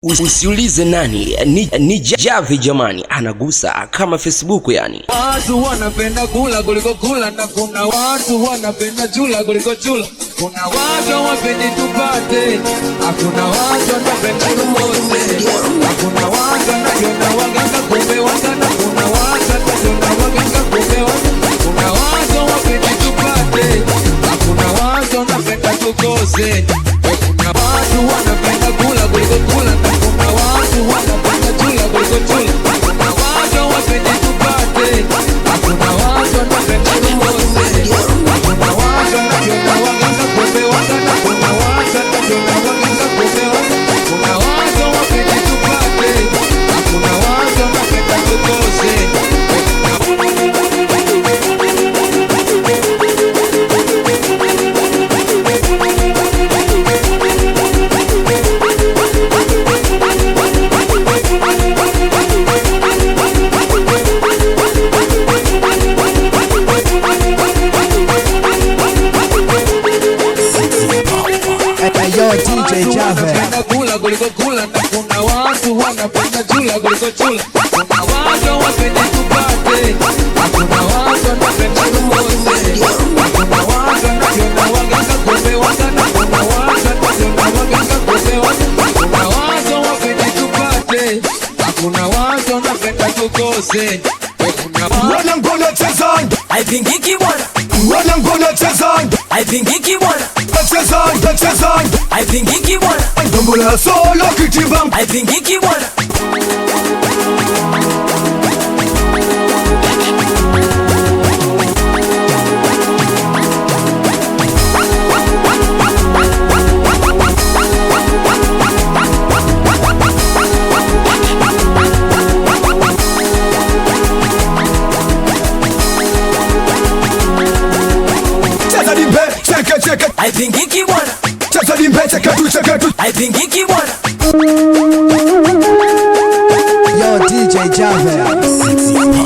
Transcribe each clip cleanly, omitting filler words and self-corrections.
Usiulize nani ni Javi jamani, anagusa kama Facebook yani. Watu wanapenda kula kuliko kula, na kuna watu wanapenda chula kuliko chula. Kuna watu wapendi tupate, hakuna watu wanapenda tupose. Hakuna watu wanajiona waganga kumbe waganga, kuna watu wanajiona waganga kumbe waganga. Kuna watu wapendi tupate, hakuna watu wanapenda tukose. Kuna watu wanapenda kula kuliko kula, na kuna watu wanapenda chula kuliko chula. Kuna watu wapendi tupate, hakuna watu wanapenda tukose. Hakuna watu wanajiona waganga kumbe waganga, kuna watu wanajiona waganga kumbe waganga. Kuna watu wapendi tupate, hakuna watu wanapenda tukose. DJ Javi kula kuliko kula, na kuna watu wanapenda chula kuliko chula. Kuna watu wapendi tupate, hakuna watu wanapenda tukose. Hakuna watu wanajiona waganga kumbe waganga, kuna watu wanajiona waganga kumbe waganga. Kuna watu wapendi tupate, hakuna watu wanapenda tukose. Wana ngona chezanga haipingiki bwana, wana ngona chezanga haipingiki bwana, chezanga haipingiki bwana, ndombola solo kitiba haipingiki bwana. Haipingiki bwana, cheza dimbe cheka tu haipingiki bwana. Yo DJ Javi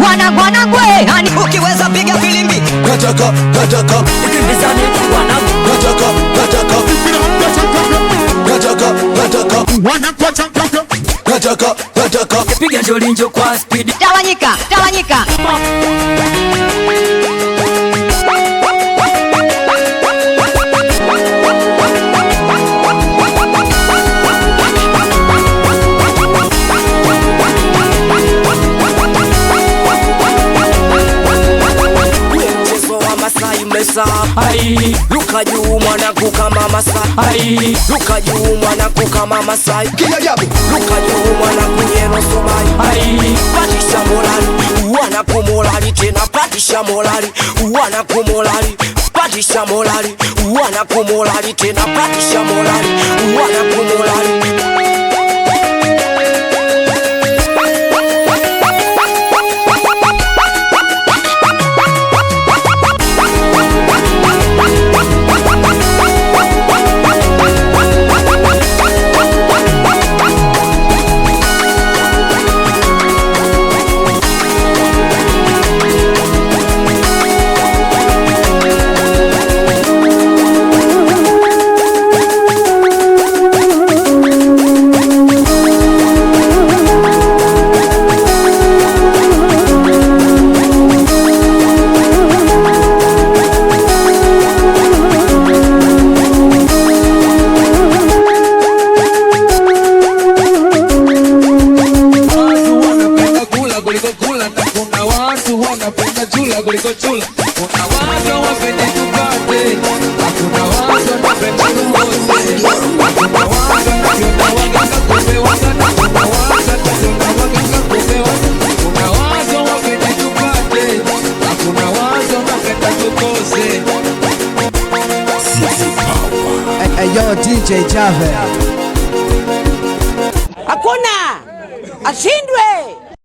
Wanagwana kwe hani ukiweza piga filimbi kataka ikimbizani wanangu kataka piga jolinjo kwa speed Tawanyika Ai, luka juu mwanangu kama Masai. Ai, luka juu mwanangu kama Masai. kijajabu Luka juu mwanangu yeno sobai. Ai, patisha morali, wanakumolali tena patisha morali, wanakumolali. Patisha morali, wanakumolali tena patisha morali, wanakumolali. Kuliko chula, kuna watu wapendi tupate, hakuna watu wanapenda tukose. Hakuna watu wanajiona waganga kumbe waganga, kuna watu wanajiona waganga kumbe waganga. Kuna watu wapendi tupate, hakuna watu wanapenda tukose. Yo DJ Javi hakuna ashindwe.